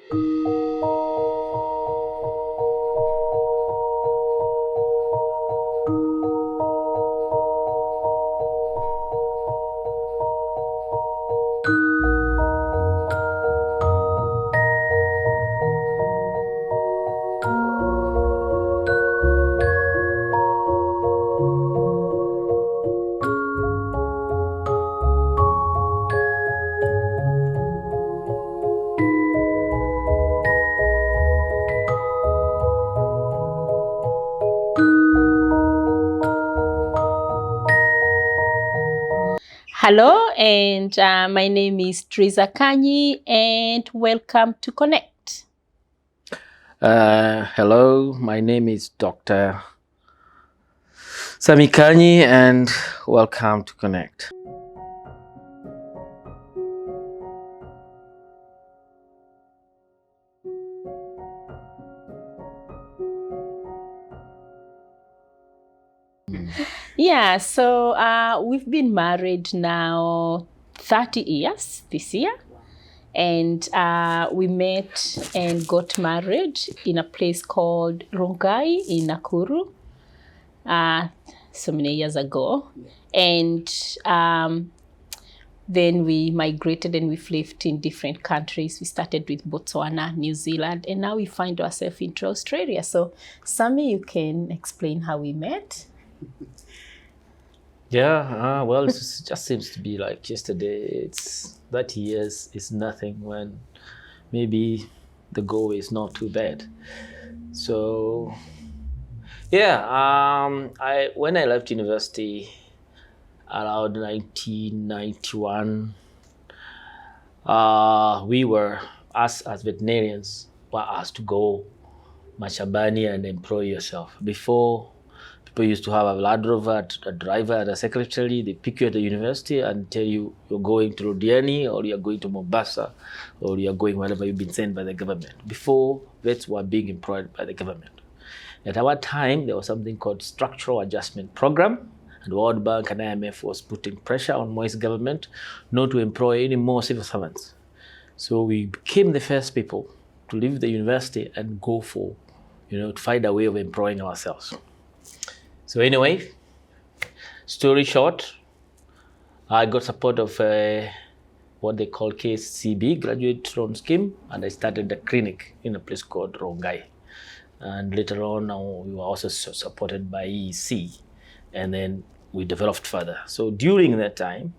Hello, and my name is Triza Kanyi, and welcome to Connect. Hello, my name is Dr. Sammy Kanyi, and welcome to Connect. Yeah, so we've been married now 30 years this year. And we met and got married in a place called Rongai in Nakuru so many years ago. And then we migrated and we've lived in different countries. We started with Botswana, New Zealand, and now we find ourselves into Australia. So, Sammy, you can explain how we met? Yeah, well, it just seems to be like yesterday. It's 30 years is nothing when maybe the goal is not too bad. So, yeah, when I left university around 1991, we were, us as veterinarians, were asked to go Mashabani and employ yourself. Before, people used to have a Land Rover, a driver, and a secretary. They pick you at the university and tell you you're going to Rodiani, or you're going to Mombasa, or you're going wherever you've been sent by the government. Before, vets were being employed by the government. At our time, there was something called Structural Adjustment Program, and World Bank and IMF was putting pressure on Moise government not to employ any more civil servants. So we became the first people to leave the university and go for, to find a way of employing ourselves. So anyway, story short, I got support of what they call KCB, Graduate Loan Scheme, and I started a clinic in a place called Rongai. And later on, we were also supported by EEC, and then we developed further. So during that time,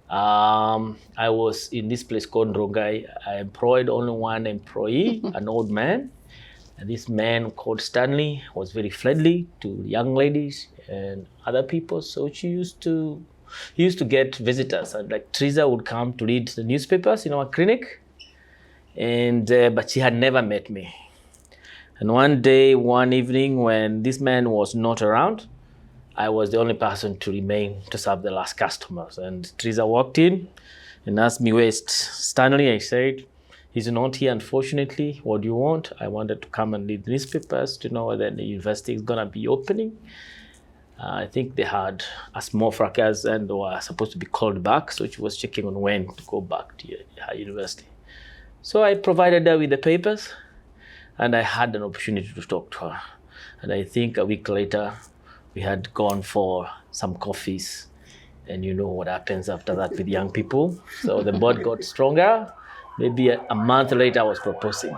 I was in this place called Rongai. I employed only one employee, an old man. And this man called Stanley was very friendly to young ladies and other people. So he used to get visitors, and like Triza would come to read the newspapers in our clinic, and but she had never met me. And one evening, when this man was not around, I was the only person to remain to serve the last customers. And Triza walked in and asked me, "Where's Stanley?" I said, "He's not here, unfortunately. What do you want?" I wanted to come and read newspapers to know whether the university is going to be opening. I think they had a small fracas and were supposed to be called back. So she was checking on when to go back to her university. So I provided her with the papers, and I had an opportunity to talk to her. And I think a week later, we had gone for some coffees. And you know what happens after that with young people. So the bond got stronger. Maybe a month later, I was proposing.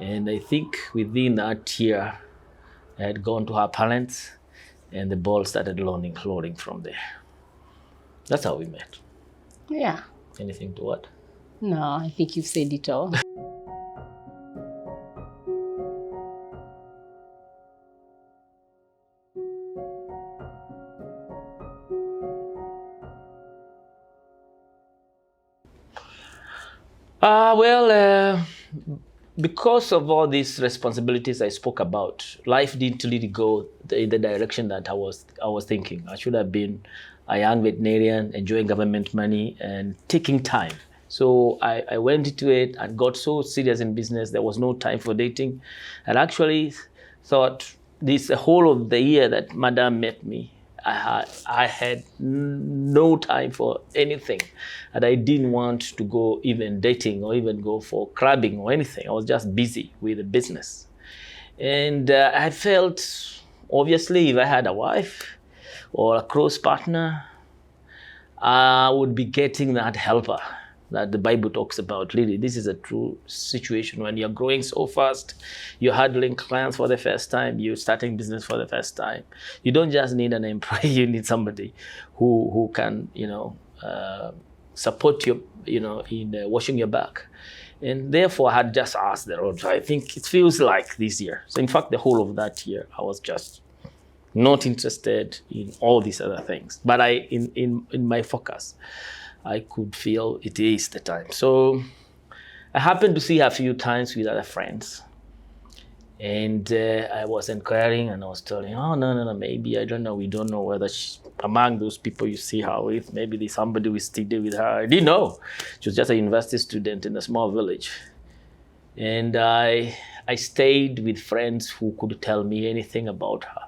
And I think within that year, I had gone to her parents, and the ball started rolling from there. That's how we met. Yeah. Anything to add? No, I think you've said it all. Because of all these responsibilities I spoke about, life didn't really go in the direction that I was thinking. I should have been a young veterinarian, enjoying government money and taking time. So I went into it and got so serious in business, there was no time for dating. And actually thought the whole of the year that Madam met me, I had no time for anything, and I didn't want to go even dating or even go for clubbing or anything. I was just busy with the business. And I felt, obviously, if I had a wife or a close partner, I would be getting that helper that the Bible talks about. Really, this is a true situation when you're growing so fast, you're handling clients for the first time, you're starting business for the first time. You don't just need an employee, you need somebody who can, support you, in washing your back. And therefore, I had just asked the Lord. I think it feels like this year. So in fact, the whole of that year, I was just not interested in all these other things. But in my focus, I could feel it is the time. So I happened to see her a few times with other friends. And I was inquiring and I was telling, oh, no, maybe, I don't know. We don't know whether she's among those people you see her with. Maybe there's somebody who studied with her. I didn't know. She was just a university student in a small village. And I stayed with friends who could tell me anything about her.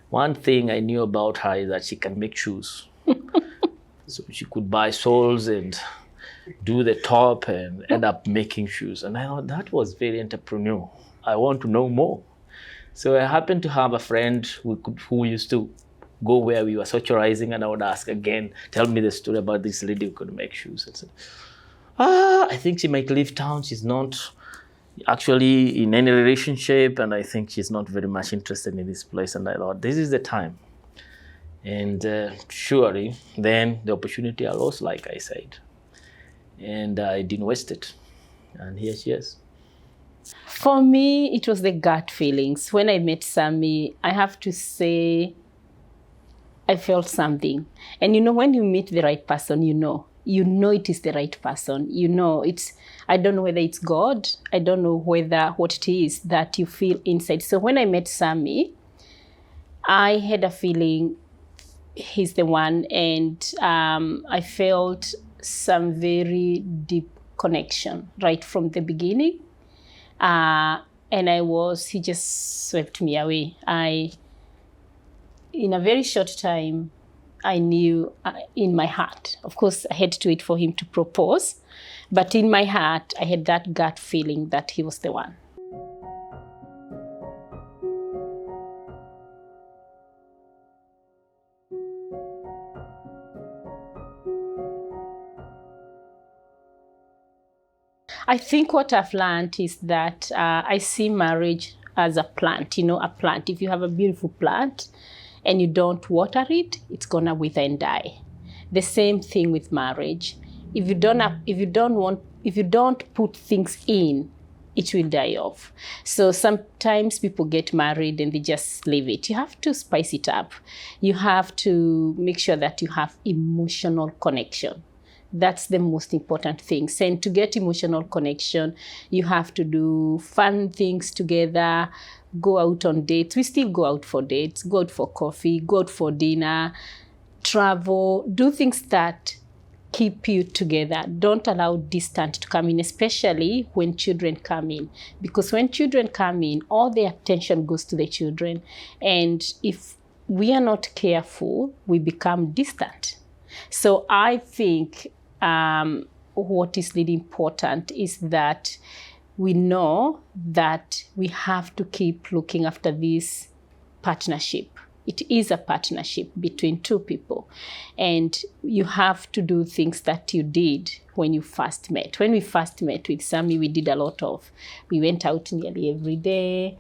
One thing I knew about her is that she can make shoes. So she could buy soles and do the top and end up making shoes. And I thought that was very entrepreneurial. I want to know more. So I happened to have a friend who used to go where we were socializing, and I would ask again, tell me the story about this lady who could make shoes. And said, I think she might leave town. She's not actually in any relationship, and I think she's not very much interested in this place. And I thought, this is the time. And surely, then the opportunity arose, like I said. And I didn't waste it. And here she is. For me, it was the gut feelings. When I met Sammy, I have to say, I felt something. And when you meet the right person, you know it is the right person. I don't know whether it's God. I don't know what it is that you feel inside. So when I met Sammy, I had a feeling he's the one. And I felt some very deep connection right from the beginning. And he just swept me away. In a very short time, I knew in my heart, of course, I had to wait for him to propose, but in my heart, I had that gut feeling that he was the one. I think what I've learned is that I see marriage as a plant, a plant. If you have a beautiful plant and you don't water it, it's gonna wither and die. The same thing with marriage. If you don't put things in, it will die off. So sometimes people get married and they just leave it. You have to spice it up. You have to make sure that you have emotional connection. That's the most important thing. And to get emotional connection, you have to do fun things together, go out on dates. We still go out for dates, go out for coffee, go out for dinner, travel, do things that keep you together. Don't allow distance to come in, especially when children come in. Because when children come in, all the attention goes to the children. And if we are not careful, we become distant. So I think what is really important is that we know that we have to keep looking after this partnership. It is a partnership between two people. And you have to do things that you did when you first met. When we first met with Sammy, we did a lot we went out nearly every day.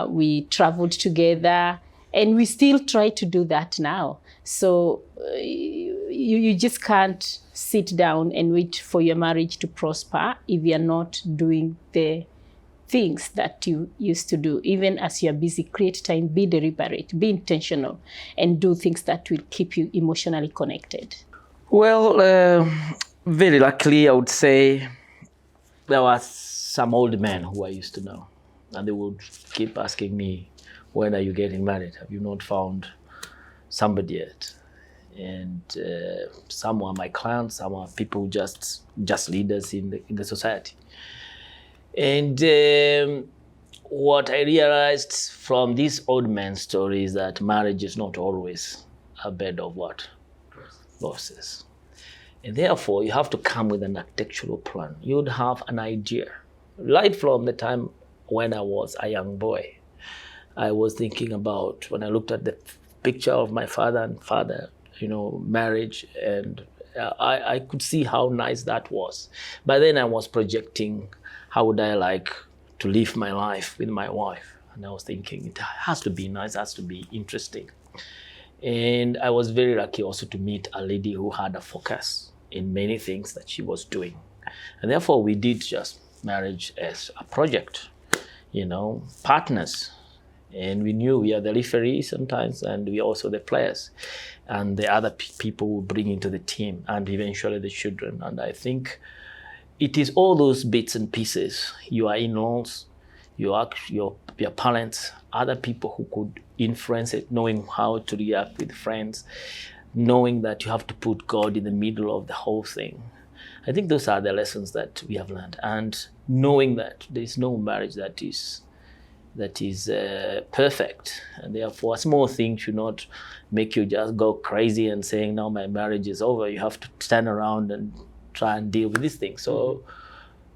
We traveled together. And we still try to do that now. So you just can't sit down and wait for your marriage to prosper if you're not doing the things that you used to do. Even as you're busy, create time, be deliberate, be intentional, and do things that will keep you emotionally connected. Well, very luckily, I would say there was some old men who I used to know, and they would keep asking me, when are you getting married? Have you not found somebody yet? And some were my clients, some were people just leaders in the society. And what I realized from these old men stories is that marriage is not always a bed of what? Roses. And therefore, you have to come with an architectural plan. You'd have an idea. Right from the time when I was a young boy, I was thinking about, when I looked at the picture of my father and father, marriage, and I could see how nice that was. But then I was projecting, how would I like to live my life with my wife? And I was thinking, it has to be nice, it has to be interesting. And I was very lucky also to meet a lady who had a focus in many things that she was doing. And therefore, we did just marriage as a project, partners. And we knew we are the referees sometimes, and we are also the players. And the other people will bring into the team, and eventually the children. And I think it is all those bits and pieces, your in-laws, your parents, other people who could influence it, knowing how to react with friends, knowing that you have to put God in the middle of the whole thing. I think those are the lessons that we have learned. And knowing that there is no marriage that is perfect. And therefore, a small thing should not make you just go crazy and saying, now my marriage is over. You have to stand around and try and deal with these things. So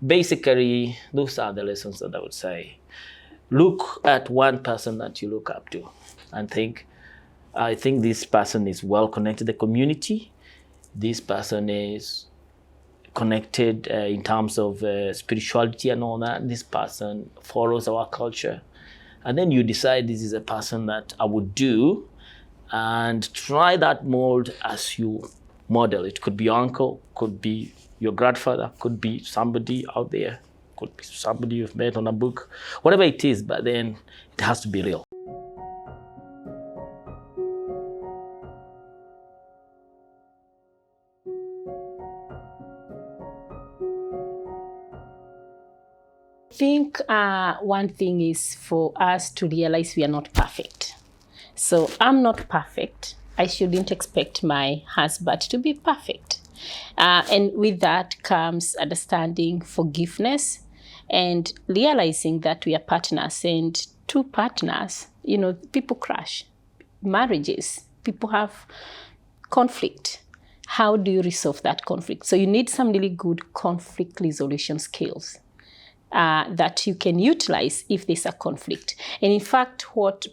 basically, those are the lessons that I would say. Look at one person that you look up to and think, I think this person is well connected to the community. This person is connected in terms of spirituality and all that. This person follows our culture. And then you decide this is a person that I would do, and try that mold as you model. It could be your uncle, could be your grandfather, could be somebody out there, could be somebody you've met on a book, whatever it is, but then it has to be real. I think one thing is for us to realize we are not perfect. So I'm not perfect. I shouldn't expect my husband to be perfect. And with that comes understanding forgiveness and realizing that we are partners, and two partners, people crash. Marriages, people have conflict. How do you resolve that conflict? So you need some really good conflict resolution skills that you can utilize if there's a conflict. And in fact,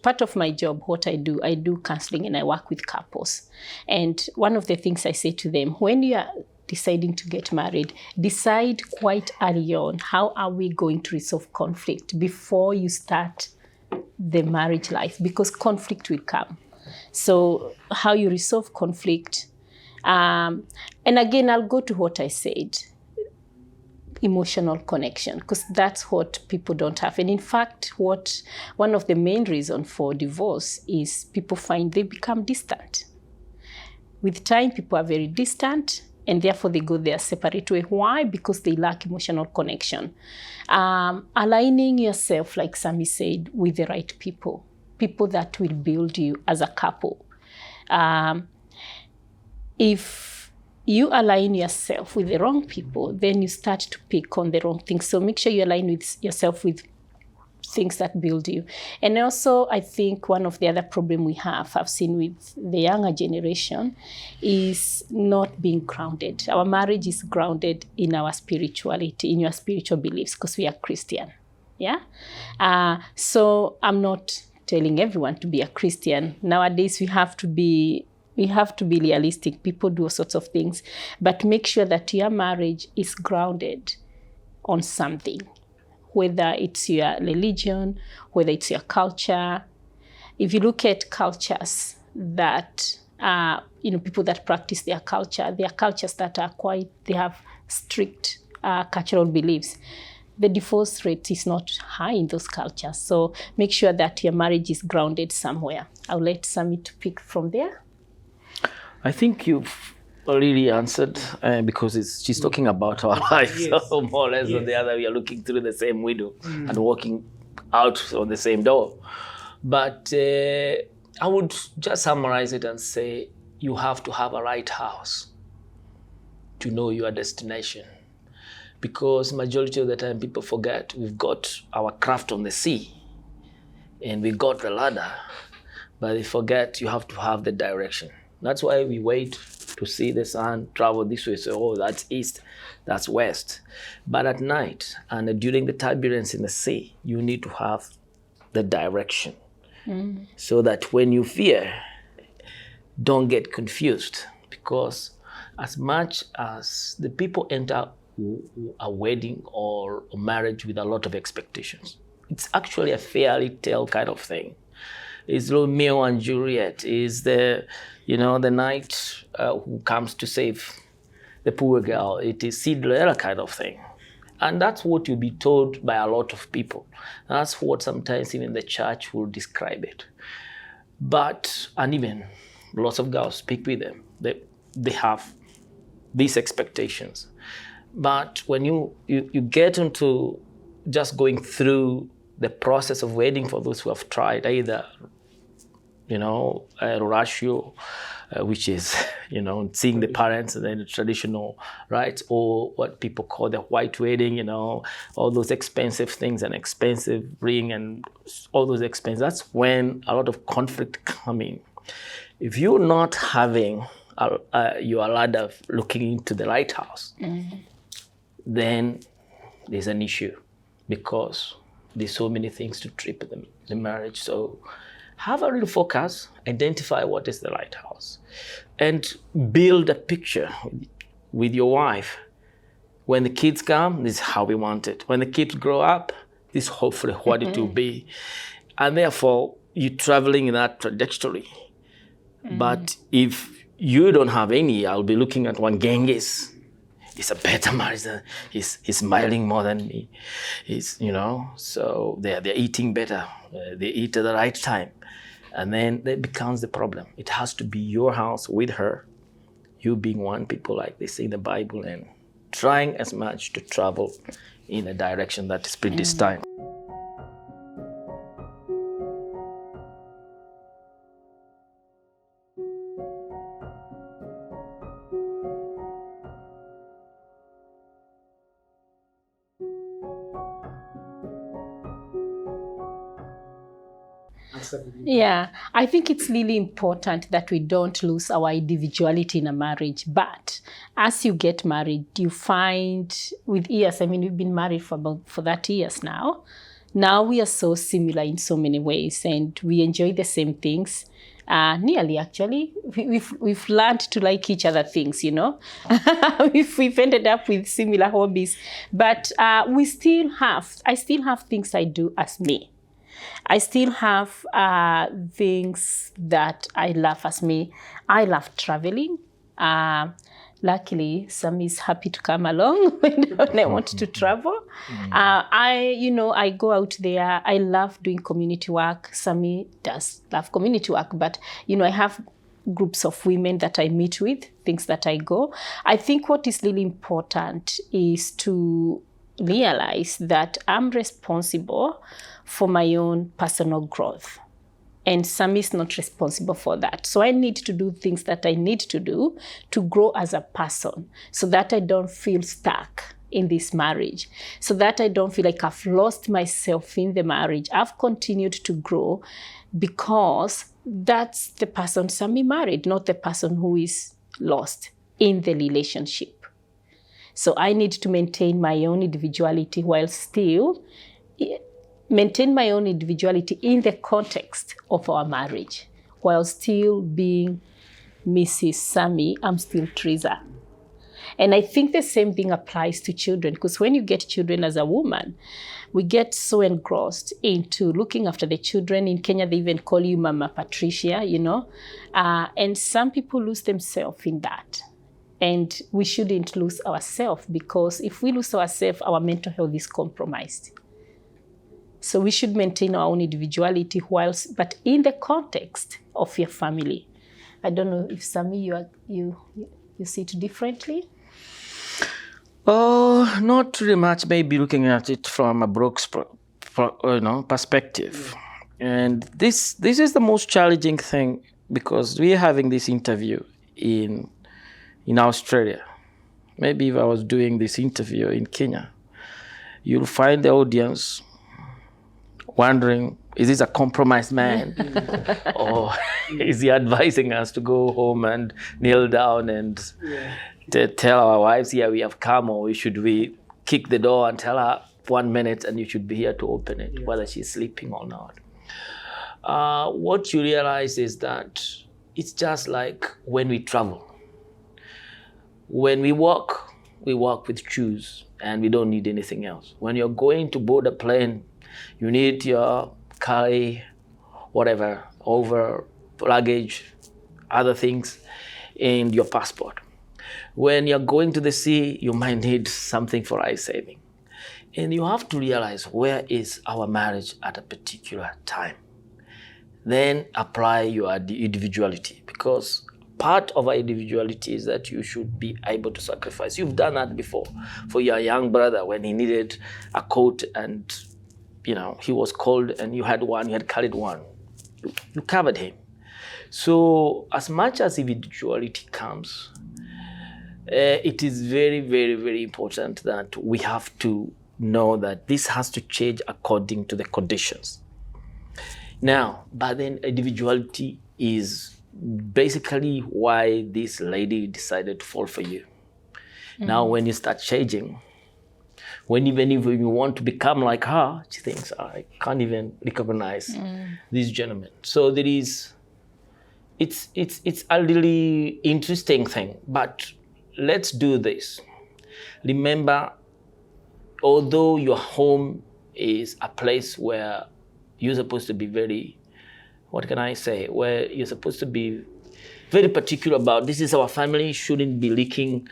part of my job, what I do counseling, and I work with couples. And one of the things I say to them, when you are deciding to get married, decide quite early on, how are we going to resolve conflict before you start the marriage life? Because conflict will come. So how you resolve conflict. And again, I'll go to what I said. Emotional connection, because that's what people don't have. And in fact, one of the main reasons for divorce is people find they become distant. With time, people are very distant, and therefore they go their separate way. Why? Because they lack emotional connection. Aligning yourself, like Sammy said, with the right people that will build you as a couple. If you align yourself with the wrong people, then you start to pick on the wrong things. So make sure you align with yourself with things that build you. And also, I think one of the other problems I've seen with the younger generation is not being grounded. Our marriage is grounded in our spirituality, in your spiritual beliefs, because we are Christian. Yeah. So I'm not telling everyone to be a Christian. Nowadays, we have to be realistic. People do all sorts of things, but make sure that your marriage is grounded on something, whether it's your religion, whether it's your culture. If you look at cultures that, people that practice their culture, they are cultures that are they have strict cultural beliefs. The divorce rate is not high in those cultures. So make sure that your marriage is grounded somewhere. I'll let Sammy to pick from there. I think you've already answered because she's talking about our life. Yes. So more or less on the other, we are looking through the same window and walking out on the same door. But I would just summarize it and say you have to have a right house to know your destination. Because majority of the time people forget we've got our craft on the sea and we got the ladder, but they forget you have to have the direction. That's why we wait to see the sun travel this way. So, oh, that's east, that's west. But at night and during the turbulence in the sea, you need to have the direction so that when you veer, don't get confused. Because as much as the people enter a wedding or a marriage with a lot of expectations, it's actually a fairy tale kind of thing. It's Romeo and Juliet. Is the knight who comes to save the poor girl. It is Cinderella kind of thing. And that's what you'll be told by a lot of people. That's what sometimes even the church will describe it. And even lots of girls speak with them. They have these expectations. But when you get into just going through the process of waiting, for those who have tried either, ratio, which is, seeing the parents and then the traditional rites, or what people call the white wedding, all those expensive things, and expensive ring and all those expenses, that's when a lot of conflict come in. If you're not having your ladder looking into the lighthouse, then there's an issue, because there's so many things to trip the marriage. So have a real focus, identify what is the lighthouse, and build a picture with your wife. When the kids come, this is how we want it. When the kids grow up, this is hopefully what it will be. And therefore, you're traveling in that trajectory. But if you don't have any, I'll be looking at one Genghis. He's a better marriage. He's smiling more than me. So they're eating better. They eat at the right time. And then that becomes the problem. It has to be your house with her, you being one people, like they say in the Bible, and trying as much to travel in a direction that is predestined. Yeah, I think it's really important that we don't lose our individuality in a marriage. But as you get married, you find with years, we've been married for 30 years now. Now we are so similar in so many ways, and we enjoy the same things. Nearly, actually. We've learned to like each other things, we've ended up with similar hobbies. But I still have things I do as me. I still have things that I love as me. I love traveling. Luckily, Sammy is happy to come along when I want to travel. I go out there. I love doing community work. Sammy does love community work, but I have groups of women that I meet with, things that I go. I think what is really important is to realize that I'm responsible for my own personal growth. And Sammy is not responsible for that. So I need to do things that I need to do to grow as a person, so that I don't feel stuck in this marriage, so that I don't feel like I've lost myself in the marriage. I've continued to grow because that's the person Sammy married, not the person who is lost in the relationship. So I need to maintain my own individuality while still maintain my own individuality in the context of our marriage, while still being Mrs. Sammy. I'm still Triza. And I think the same thing applies to children, because when you get children as a woman, we get so engrossed into looking after the children. In Kenya, they even call you Mama Patricia, and some people lose themselves in that. And we shouldn't lose ourselves, because if we lose ourselves, our mental health is compromised. So we should maintain our own individuality but in the context of your family. I don't know if Sammy, you see it differently? Oh, not really much. Maybe looking at it from a Brooks perspective. And this is the most challenging thing, because we're having this interview in Australia. Maybe if I was doing this interview in Kenya, you'll find the audience wondering is this a compromised man? Or is he advising us to go home and kneel down and to tell our wives, yeah, we have come, or should we kick the door and tell her 1 minute and you should be here to open it, whether she's sleeping or not? What you realize is that it's just like when we travel. When we walk with shoes and we don't need anything else. When you're going to board a plane, you need your carry, whatever, over luggage, other things, and your passport. When you're going to the sea, you might need something for ice saving. And you have to realize, where is our marriage at a particular time? Then apply your individuality, because part of our individuality is that you should be able to sacrifice. You've done that before for your young brother when he needed a coat and he was cold and you had carried one. You covered him. So as much as individuality comes, it is very, very, very important that we have to know that this has to change according to the conditions. Now, but then individuality is basically why this lady decided to fall for you. Now, when you start changing, even if you want to become like her, she thinks, I can't even recognize this gentleman. So it's a really interesting thing, but let's do this. Remember, although your home is a place where you're supposed to be very, where you're supposed to be very particular about, this is our family, shouldn't be leaking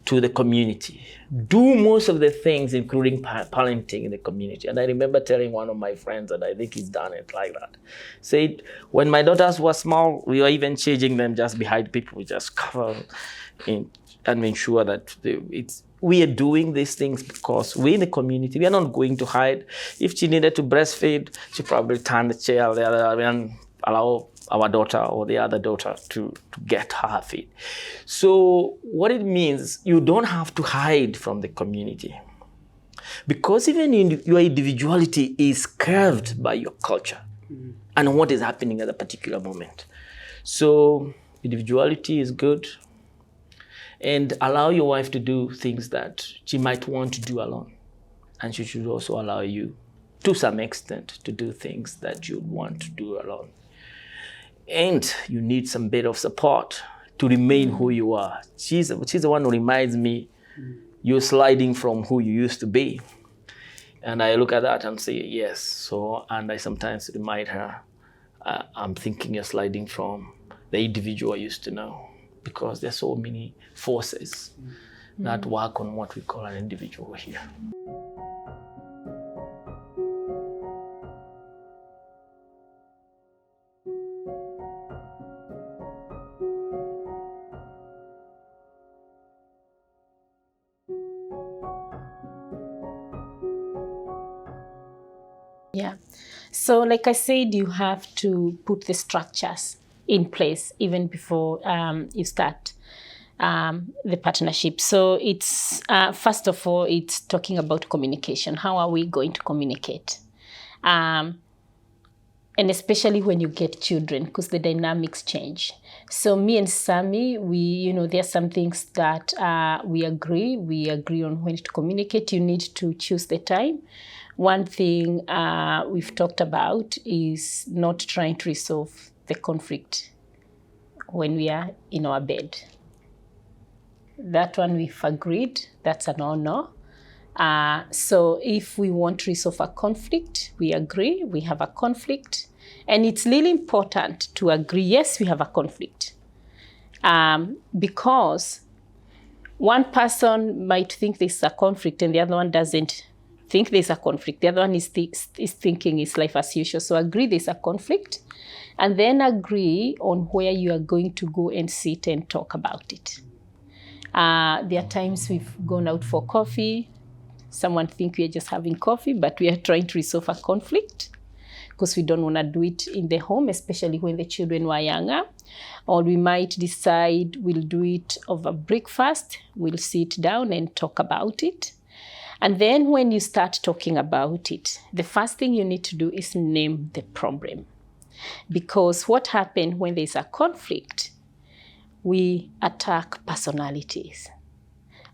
to the community. Do most of the things, including parenting in the community. And I remember telling one of my friends, and I think he's done it like that, said, when my daughters were small, we were even changing them just behind people, just cover in, and ensure that we are doing these things because we're in the community. We are not going to hide. If she needed to breastfeed, she probably turn the chair the other way and allow our daughter or the other daughter to get her feed. So what it means, you don't have to hide from the community, because even your individuality is curved by your culture and what is happening at a particular moment. So individuality is good, and allow your wife to do things that she might want to do alone. And she should also allow you, to some extent, to do things that you'd want to do alone. And you need some bit of support to remain who you are. She's the one who reminds me, you're sliding from who you used to be. And I look at that and say, yes. So, and I sometimes remind her, I'm thinking you're sliding from the individual I used to know, because there's so many forces that work on what we call an individual here. Yeah. So like I said, you have to put the structures in place even before you start the partnership. So it's, first of all, it's talking about communication. How are we going to communicate? And especially when you get children, because the dynamics change. So me and Sammy, there are some things that we agree on when to communicate. You need to choose the time. One thing we've talked about is not trying to resolve the conflict when we are in our bed. That one we've agreed, that's a no-no. So if we want to resolve a conflict, we agree, we have a conflict. And it's really important to agree, yes, we have a conflict. Because one person might think there's a conflict and the other one doesn't think there's a conflict. The other one is thinking it's life as usual. So agree there's a conflict, and then agree on where you are going to go and sit and talk about it. There are times we've gone out for coffee. Someone think we're just having coffee, but we are trying to resolve a conflict because we don't want to do it in the home, especially when the children were younger. Or we might decide we'll do it over breakfast. We'll sit down and talk about it. And then when you start talking about it, the first thing you need to do is name the problem. Because what happens when there's a conflict, we attack personalities.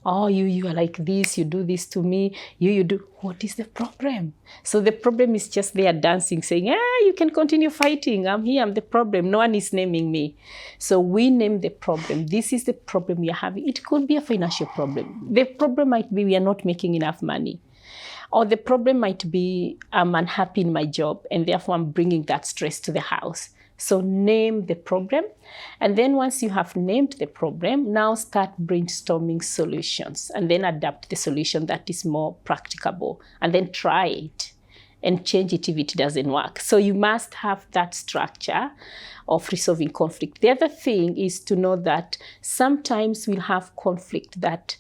Oh, you are like this, you do this to me, you do. What is the problem? So the problem is just there dancing, saying, you can continue fighting. I'm here, I'm the problem. No one is naming me. So we name the problem. This is the problem we are having. It could be a financial problem. The problem might be we are not making enough money. Or the problem might be I'm unhappy in my job and therefore I'm bringing that stress to the house. So name the problem. And then once you have named the problem, now start brainstorming solutions and then adapt the solution that is more practicable and then try it and change it if it doesn't work. So you must have that structure of resolving conflict. The other thing is to know that sometimes we'll have conflict that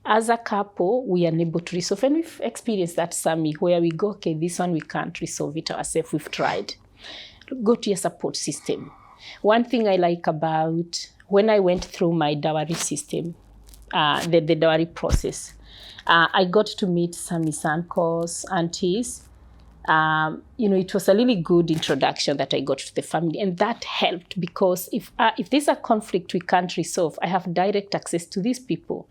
as a couple, we are unable to resolve. And we've experienced that, Sammy, where we go, okay, this one we can't resolve it ourselves. We've tried. Go to your support system. One thing I like about when I went through my dowry system, the dowry process, I got to meet Sammy's uncles, aunties. It was a really good introduction that I got to the family, and that helped because if there's a conflict we can't resolve, I have direct access to these people.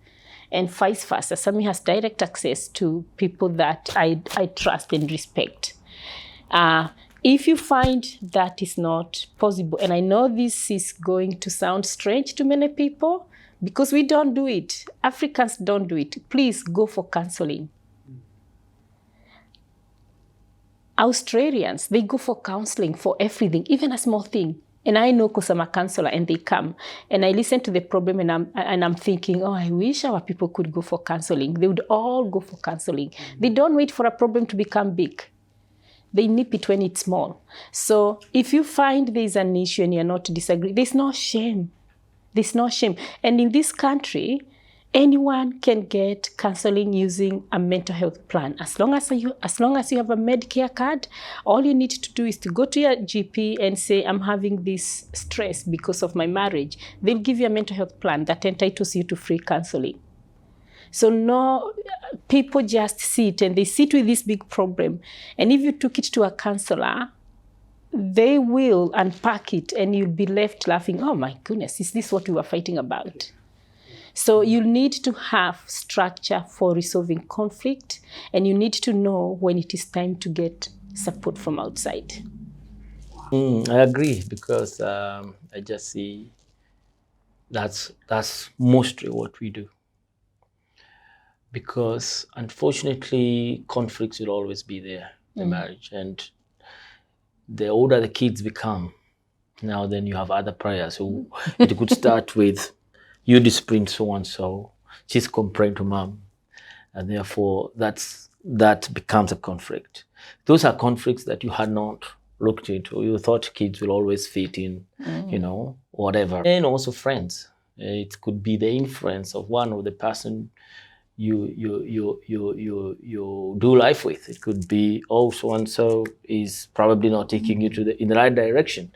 And vice versa, Sammy has direct access to people that I trust and respect. If you find that is not possible, and I know this is going to sound strange to many people because we don't do it. Africans don't do it. Please go for counseling. Australians, they go for counseling for everything, even a small thing. And I know because I'm a counselor and they come and I listen to the problem and I'm thinking, I wish our people could go for counseling. They would all go for counseling. They don't wait for a problem to become big. They nip it when it's small. So if you find there's an issue and you're not disagreeing, there's no shame. There's no shame. And in this country, anyone can get counseling using a mental health plan. As long as you have a Medicare card, all you need to do is to go to your GP and say, I'm having this stress because of my marriage. They'll give you a mental health plan that entitles you to free counseling. So no, people just sit and they sit with this big problem. And if you took it to a counselor, they will unpack it and you'll be left laughing. Oh my goodness, is this what we were fighting about? So you need to have structure for resolving conflict, and you need to know when it is time to get support from outside. I agree because I just see that's mostly what we do. Because unfortunately, conflicts will always be there in marriage. And the older the kids become, now then you have other prayers. So it could start with, you disciplined so-and-so, she's complained to mom. And therefore, that becomes a conflict. Those are conflicts that you had not looked into. You thought kids will always fit in, whatever. And also friends. It could be the influence of one of the person you do life with. It could be, so-and-so is probably not taking you in the right direction.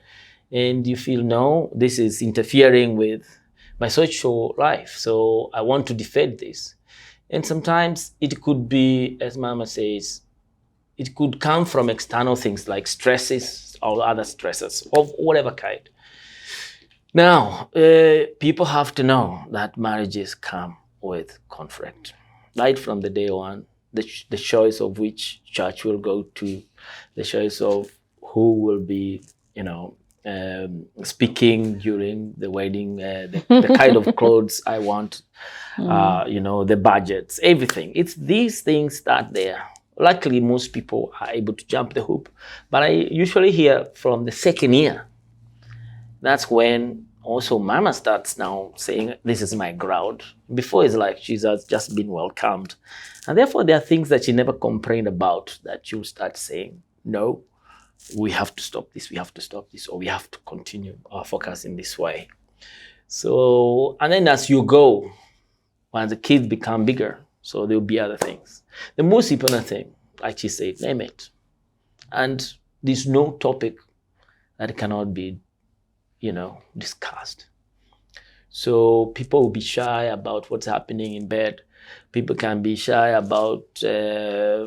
And you feel, no, this is interfering with my social life. So I want to defend this. And sometimes it could be, as Mama says, it could come from external things like stresses or other stresses of whatever kind. Now, people have to know that marriages come with conflict. Right from the day one, the choice of which church will go to, the choice of who will be, speaking during the wedding, the kind of clothes I want, the budgets, everything. It's these things that there. Luckily, most people are able to jump the hoop. But I usually hear from the second year, that's when also Mama starts now saying, this is my ground. Before it's like she's just been welcomed. And therefore, there are things that she never complained about that she'll start saying, no, we have to stop this, or we have to continue our focus in this way. So, and then as you go, when the kids become bigger, so there'll be other things. The most important thing, like she said, name it. And there's no topic that cannot be discussed. So people will be shy about what's happening in bed, People can be shy about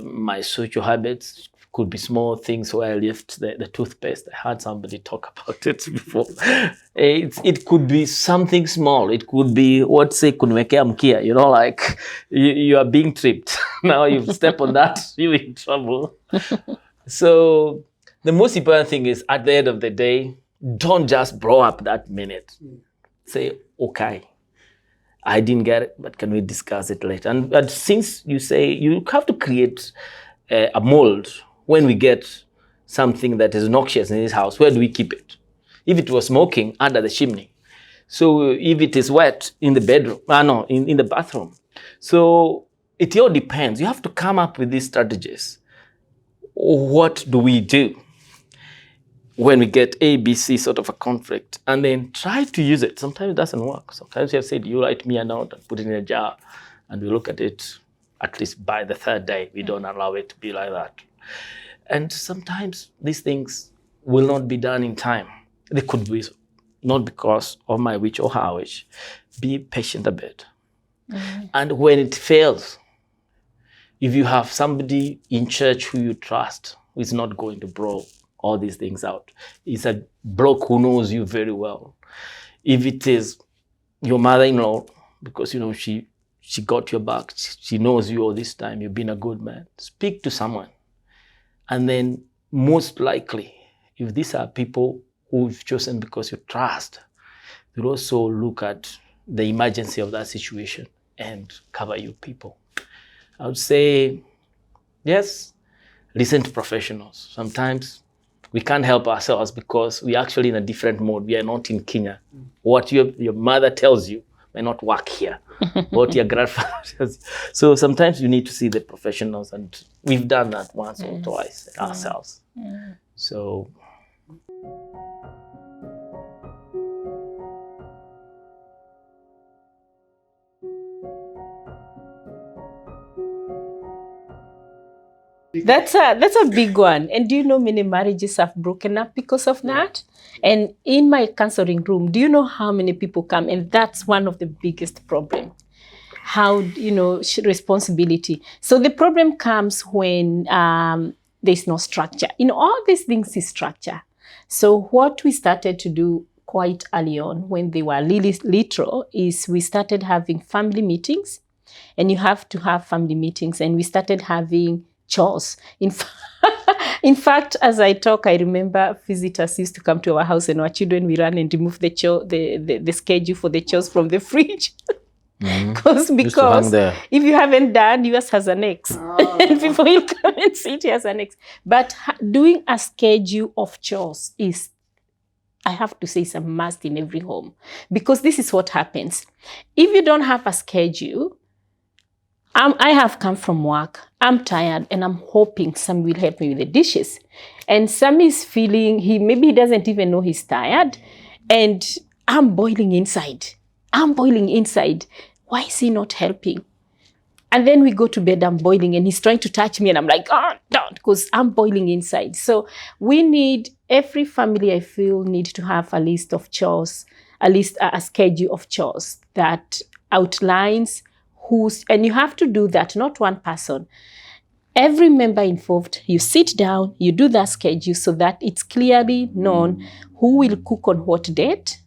my social habits. Could be small things where I left the toothpaste. I had somebody talk about it before. It could be something small. It could be what say kunwekea mkia, you know, like you are being tripped. Now you step on that, you're in trouble. So the most important thing is at the end of the day, don't just blow up that minute. Say, okay, I didn't get it, but can we discuss it later? And since you say you have to create a mold when we get something that is noxious in this house, where do we keep it? If it was smoking, under the chimney. So if it is wet, in the bedroom, in the bathroom. So it all depends. You have to come up with these strategies. What do we do when we get A, B, C sort of a conflict, and then try to use it? Sometimes it doesn't work. Sometimes you have said, you write me a note and put it in a jar, and we look at it at least by the third day. We don't allow it to be like that. And sometimes these things will not be done in time. They could be not because of my wish or her wish. Be patient a bit. And when it fails, if you have somebody in church who you trust, who is not going to blow all these things out, it's a bloke who knows you very well. If it is your mother-in-law, because you know she got your back, she knows you all this time, you've been a good man, speak to someone. And then most likely, if these are people who you've chosen because you trust, you'll also look at the emergency of that situation and cover you people. I would say, yes, listen to professionals. Sometimes we can't help ourselves because we're actually in a different mode. We are not in Kenya. What your mother tells you may not work here. What your grandfather tells you. So sometimes you need to see the professionals, and we've done that once or twice ourselves. So That's a big one. And do you know many marriages have broken up because of that? And in my counseling room, do you know how many people come? And that's one of the biggest problems. How, responsibility. So the problem comes when there's no structure. In all these things is structure. So what we started to do quite early on when they were little is we started having family meetings. And you have to have family meetings. And we started having chores. In fact, as I talk, I remember visitors used to come to our house, and our children, we run and remove the schedule for the chores from the fridge. Because if you haven't done, yours has an X. And people will come and see it has an X. But doing a schedule of chores is, I have to say, it's a must in every home. Because this is what happens. If you don't have a schedule, I have come from work, I'm tired, and I'm hoping Sam will help me with the dishes. And Sam is feeling, maybe he doesn't even know he's tired, and I'm boiling inside. Why is he not helping? And then we go to bed, I'm boiling, and he's trying to touch me, and I'm like, oh, don't, because I'm boiling inside. So every family, I feel, need to have a list of chores, a schedule of chores that outlines and you have to do that, not one person. Every member involved, you sit down, you do that schedule so that it's clearly known who will cook on what date.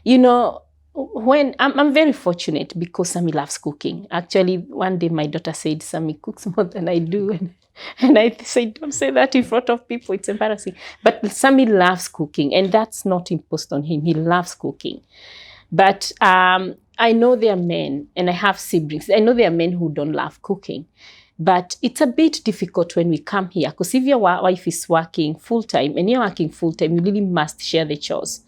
When I'm very fortunate because Sammy loves cooking. Actually, one day my daughter said, Sammy cooks more than I do. And I said, don't say that in front of people. It's embarrassing. But Sammy loves cooking, and that's not imposed on him. He loves cooking. But I know there are men, and I have siblings. I know there are men who don't love cooking. But it's a bit difficult when we come here, because if your wife is working full-time and you're working full-time, you really must share the chores.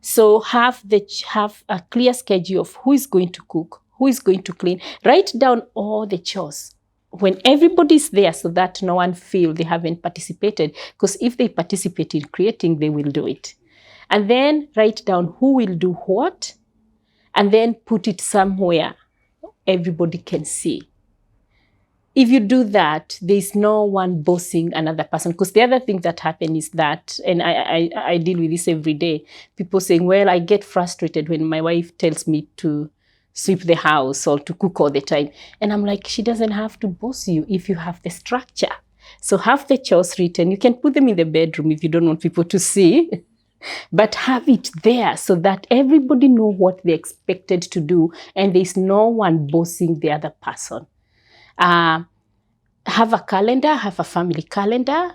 So have a clear schedule of who is going to cook, who is going to clean. Write down all the chores when everybody's there, so that no one feels they haven't participated. Because if they participate in creating, they will do it. And then write down who will do what, and then put it somewhere everybody can see. If you do that, there's no one bossing another person. Because the other thing that happens is that, and I deal with this every day, people saying, well, I get frustrated when my wife tells me to sweep the house or to cook all the time. And I'm like, she doesn't have to boss you if you have the structure. So have the chores written. You can put them in the bedroom if you don't want people to see, but have it there so that everybody know what they're expected to do and there's no one bossing the other person. Have a calendar, have a family calendar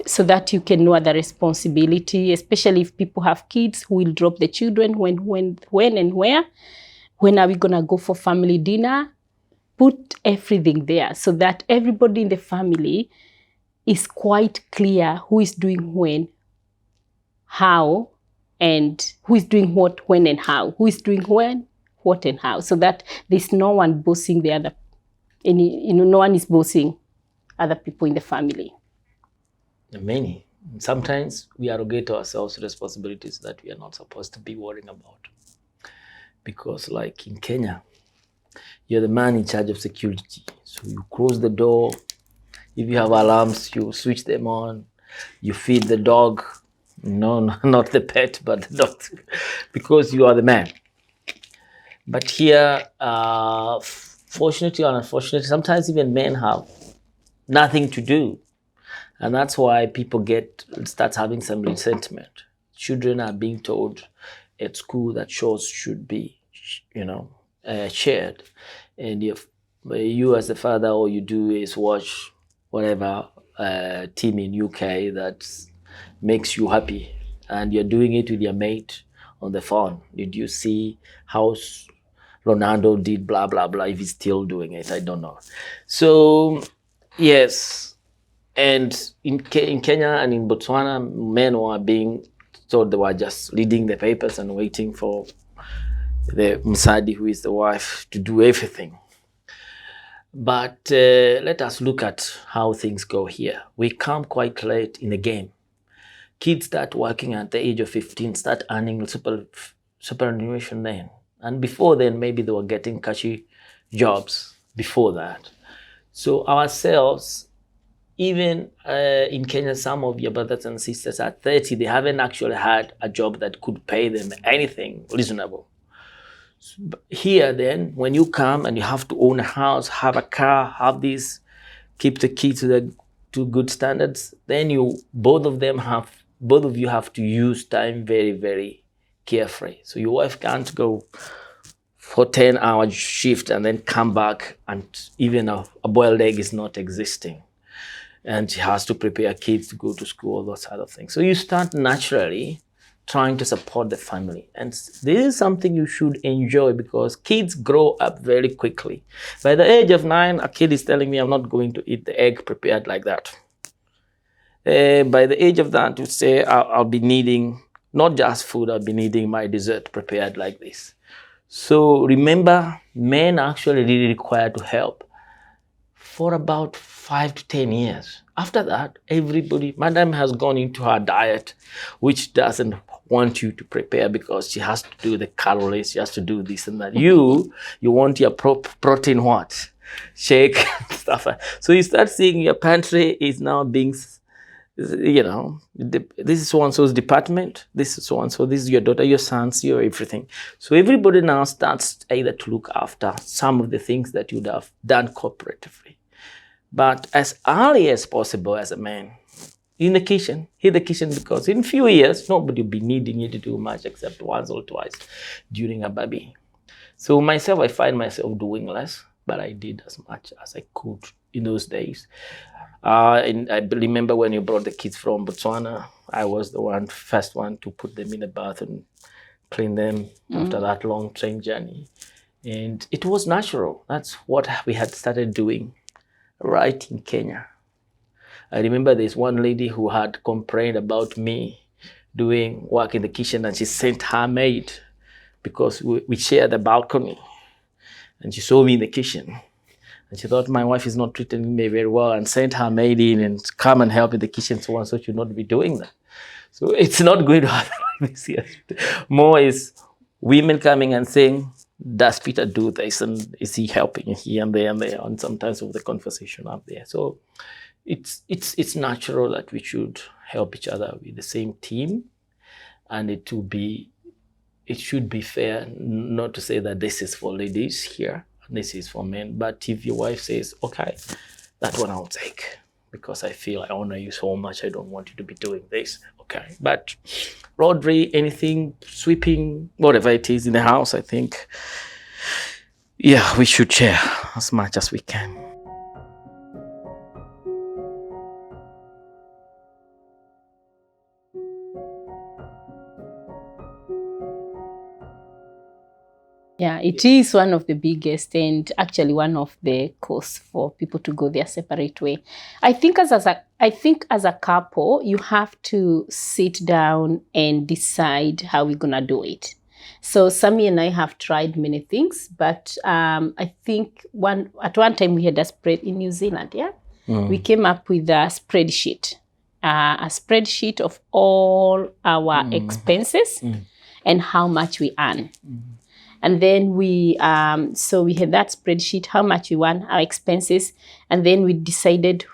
so that you can know the responsibility, especially if people have kids, who will drop the children when and where. When are we gonna go for family dinner? Put everything there so that everybody in the family is quite clear who is doing when, how, and who is doing what, when, and how. Who is doing when, what, and how. So that there's no one bossing the other. No one is bossing other people in the family. Many. Sometimes we arrogate ourselves responsibilities that we are not supposed to be worrying about. Because like in Kenya, you're the man in charge of security. So you close the door. If you have alarms, you switch them on. You feed the dog. No, not the pet, but the dog. Because you are the man. But here, fortunately or unfortunately, sometimes even men have nothing to do. And that's why people start having some resentment. Children are being told at school that chores should be, shared. And if you as the father, all you do is watch whatever team in UK that makes you happy, and you're doing it with your mate on the phone. Did you see how Ronaldo did blah, blah, blah? If he's still doing it, I don't know. So, yes. And in Kenya and in Botswana, men were being told they were just reading the papers and waiting for the Msadi, who is the wife, to do everything. But let us look at how things go here. We come quite late in the game. Kids start working at the age of 15, start earning superannuation then. And before then, maybe they were getting cushy jobs before that. So ourselves, even in Kenya, some of your brothers and sisters at 30, they haven't actually had a job that could pay them anything reasonable. Here then, when you come and you have to own a house, have a car, have this, keep the kids to good standards, then both of you have to use time very, very carefree. So your wife can't go for 10-hour shift and then come back and even a boiled egg is not existing. And she has to prepare kids to go to school, those other things. So you start naturally trying to support the family. And this is something you should enjoy because kids grow up very quickly. By the age of 9, a kid is telling me, I'm not going to eat the egg prepared like that. By the age of that, you say, I'll be needing not just food, I'll be needing my dessert prepared like this. So remember, men are actually really required to help for about 5 to 10 years. After that, madam has gone into her diet, which doesn't want you to prepare because she has to do the calories, she has to do this and that. You want your protein what? Shake, stuff. So you start seeing your pantry is now being, this is so-and-so's department, this is so-and-so, this is your daughter, your sons, your everything. So everybody now starts either to look after some of the things that you'd have done cooperatively. But as early as possible as a man, in the kitchen, hit the kitchen, because in a few years, nobody will be needing you to do much except once or twice during a baby. So myself, I find myself doing less, but I did as much as I could in those days. And I remember when you brought the kids from Botswana, I was the first one to put them in the bath and clean them after that long train journey. And it was natural. That's what we had started doing right in Kenya. I remember there's one lady who had complained about me doing work in the kitchen, and she sent her maid because we share the balcony. And she saw me in the kitchen. And she thought my wife is not treating me very well and sent her maid in and come and help in the kitchen, so on, so she should not be doing that. So it's not going to happen like this here. More is women coming and saying, does Peter do this? And is he helping here and there and there? And sometimes with the conversation up there. So it's natural that we should help each other with the same team, and it will be it should be fair not to say that this is for ladies here, this is for men. But if your wife says, okay, that one I'll take because I feel I honor you so much, I don't want you to be doing this. Okay. But laundry, anything, sweeping, whatever it is in the house, I think, yeah, we should share as much as we can. Yeah, it is one of the biggest and actually one of the cause for people to go their separate way. I think as a couple, you have to sit down and decide how we're gonna do it. So Sammy and I have tried many things, but I think at one time we had a spread in New Zealand. Yeah, we came up with a spreadsheet of all our expenses and how much we earn. And then so we had that spreadsheet, how much we want, our expenses. And then we decided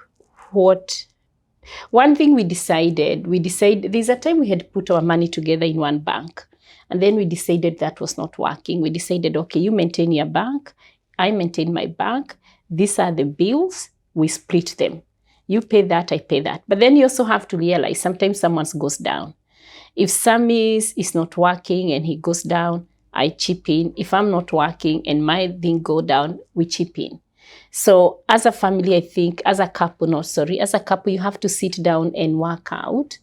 one thing we decided, there's a time we had put our money together in one bank. And then we decided that was not working. We decided, okay, you maintain your bank, I maintain my bank. These are the bills, we split them. You pay that, I pay that. But then you also have to realize sometimes someone goes down. If Sammy's is not working and he goes down, I chip in. If I'm not working and my thing go down, we chip in. So as a family, I think, as a couple, you have to sit down and work out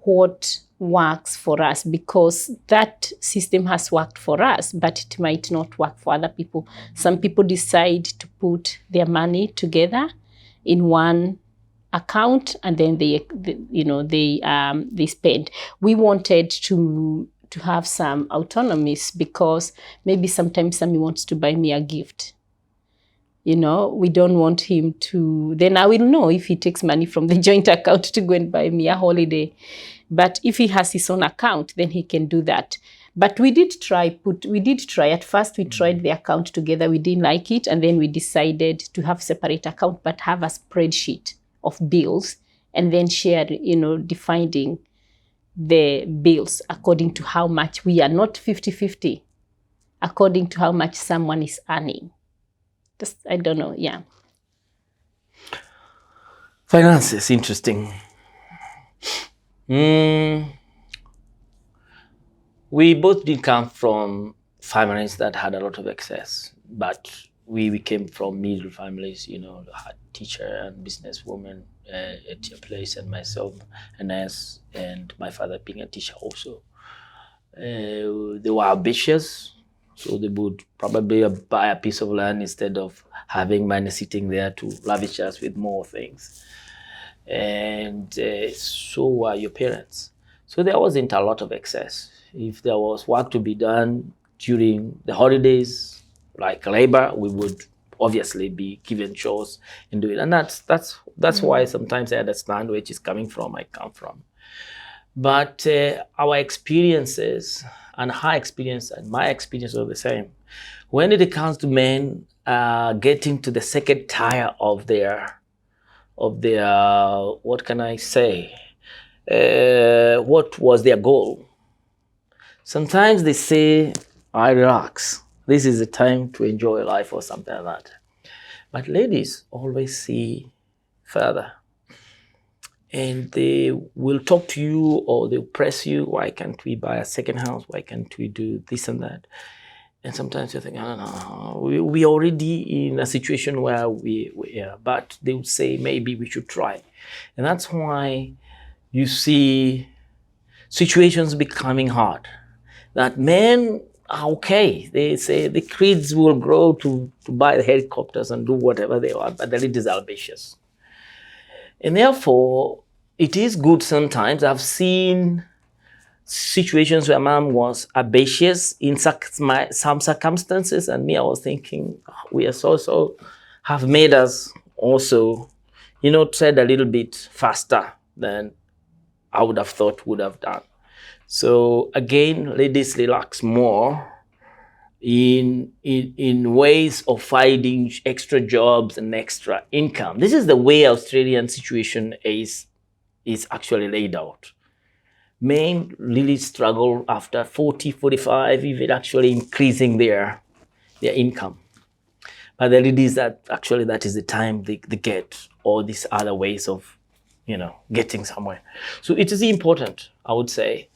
what works for us, because that system has worked for us, but it might not work for other people. Some people decide to put their money together in one account and then they spend. We wanted to have some autonomies because maybe sometimes Sammy wants to buy me a gift. We don't want him to, then I will know if he takes money from the joint account to go and buy me a holiday. But if he has his own account, then he can do that. But we did try. At first, we tried the account together. We didn't like it. And then we decided to have separate account, but have a spreadsheet of bills and then share, defining the bills according to how much we are, not 50-50, according to how much someone is earning. I don't know, yeah. Finances, interesting. We both did come from families that had a lot of excess, but we came from middle families, had teacher and businesswoman at your place, and myself a nurse, and my father being a teacher also. They were ambitious, so they would probably buy a piece of land instead of having money sitting there to lavish us with more things. And so were your parents. So there wasn't a lot of excess. If there was work to be done during the holidays, like labor, we would obviously be given chores and do it. And that's why sometimes I understand where she's coming from, I come from. But our experiences and her experience and my experience are the same. When it comes to men getting to the second tier of their what can I say? What was their goal? Sometimes they say, I relax. This is the time to enjoy life or something like that. But ladies always see further. And they will talk to you or they'll press you, why can't we buy a second house? Why can't we do this and that? And sometimes you think, no, we're already in a situation where but they would say, maybe we should try. And that's why you see situations becoming hard. That men are okay. They say the kids will grow to buy the helicopters and do whatever they want, but the ladies are ambitious. And therefore, it is good sometimes. I've seen situations where mom was ambitious in some circumstances, and me, I was thinking, we are so have made us also, tread a little bit faster than I would have thought would have done. So again, ladies relax more in ways of finding extra jobs and extra income. This is the way Australian situation is actually laid out. Men really struggle after 40, 45, even actually increasing their income. But the ladies, that is the time they get all these other ways of, getting somewhere. So it is important, I would say,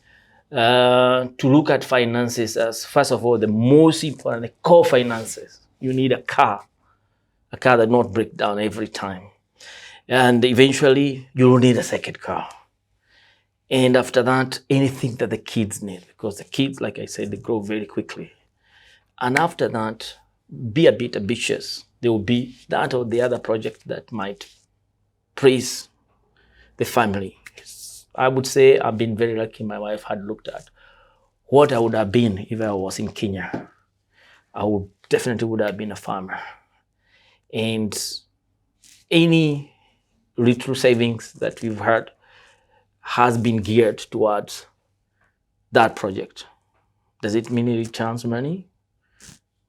to look at finances as, first of all, the most important, the core finances. You need a car that not break down every time. And eventually, you will need a second car. And after that, anything that the kids need, because the kids, like I said, they grow very quickly. And after that, be a bit ambitious. There will be that or the other project that might praise the family. I would say I've been very lucky. My wife had looked at what I would have been if I was in Kenya. I would definitely have been a farmer. And any little savings that we've had has been geared towards that project. Does it mean it returns money?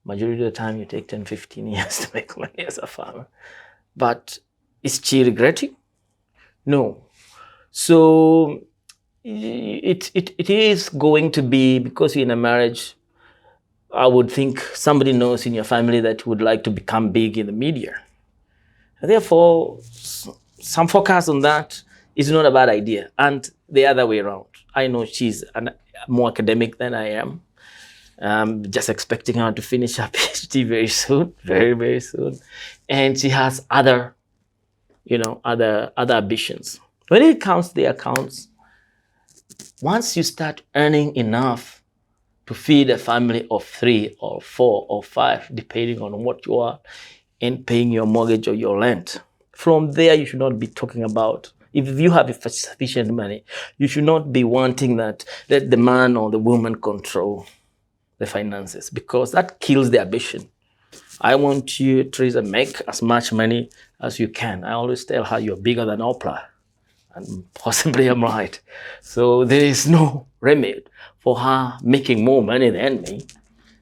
Majority of the time, you take 10, 15 years to make money as a farmer. But is she regretting? No. So it is going to be, because you're in a marriage, I would think somebody knows in your family that would like to become big in the media. Therefore, some focus on that is not a bad idea. And the other way around. I know she's more academic than I am. Just expecting her to finish her PhD very soon, very, very soon. And she has other ambitions. When it comes to the accounts, once you start earning enough to feed a family of 3 or 4 or 5, depending on what you are, and paying your mortgage or your rent, from there you should not be talking about, if you have sufficient money, you should not be wanting that let the man or the woman control the finances, because that kills the ambition. I want you, Triza, make as much money as you can. I always tell her you're bigger than Oprah, and possibly I'm right. So there is no remedy for her making more money than me.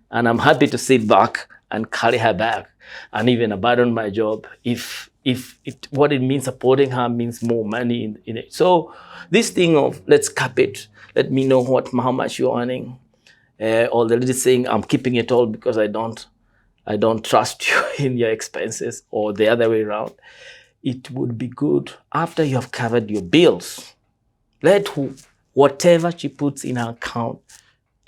And I'm happy to sit back and carry her back and even abandon my job if what it means supporting her means more money in it. So this thing of let's cap it, let me know how much you're earning, or the lady saying I'm keeping it all because I don't trust you in your expenses, or the other way around. It would be good after you have covered your bills. Let whatever she puts in her account,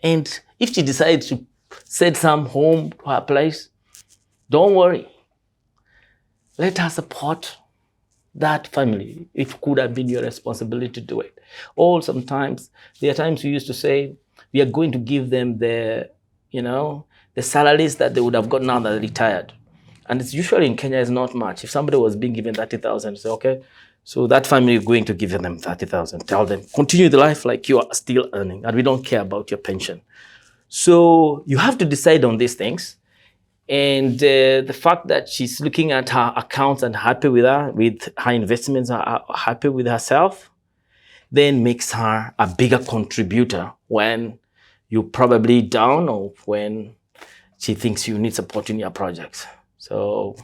and if she decides to send some home to her place, don't worry. Let her support that family. It could have been your responsibility to do it. Or sometimes, there are times we used to say, we are going to give them the salaries that they would have got now that they're retired. And it's usually in Kenya is not much. If somebody was being given 30,000, say, okay, so that family is going to give them 30,000. Tell them, continue the life like you are still earning, and we don't care about your pension. So you have to decide on these things. And the fact that she's looking at her accounts and happy with her investments, are happy with herself, then makes her a bigger contributor when you're probably down, or when she thinks you need support in your projects. So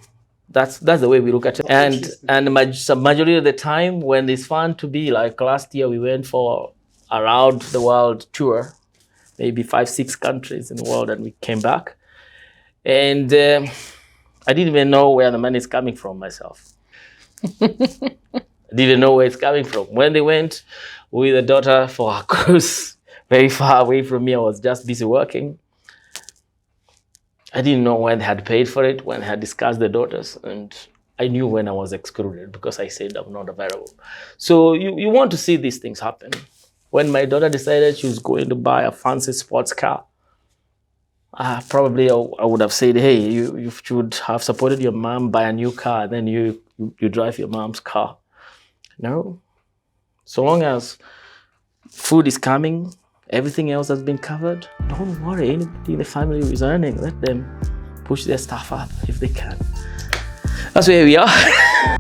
that's the way we look at it. And the majority of the time, when it's fun to be, like last year, we went for around the world tour, maybe 5, 6 countries in the world, and we came back. And I didn't even know where the money is coming from myself. I didn't know where it's coming from. When they went with a daughter for a cruise very far away from me, I was just busy working. I didn't know when they had paid for it, when they had discussed the daughters, and I knew when I was excluded because I said I'm not available. So you want to see these things happen. When my daughter decided she was going to buy a fancy sports car, probably I would have said, hey, you should have supported your mom buy a new car, then you drive your mom's car. No. So long as food is coming, everything else has been covered, don't worry. Anybody in the family who is earning, let them push their stuff up if they can. That's where we are.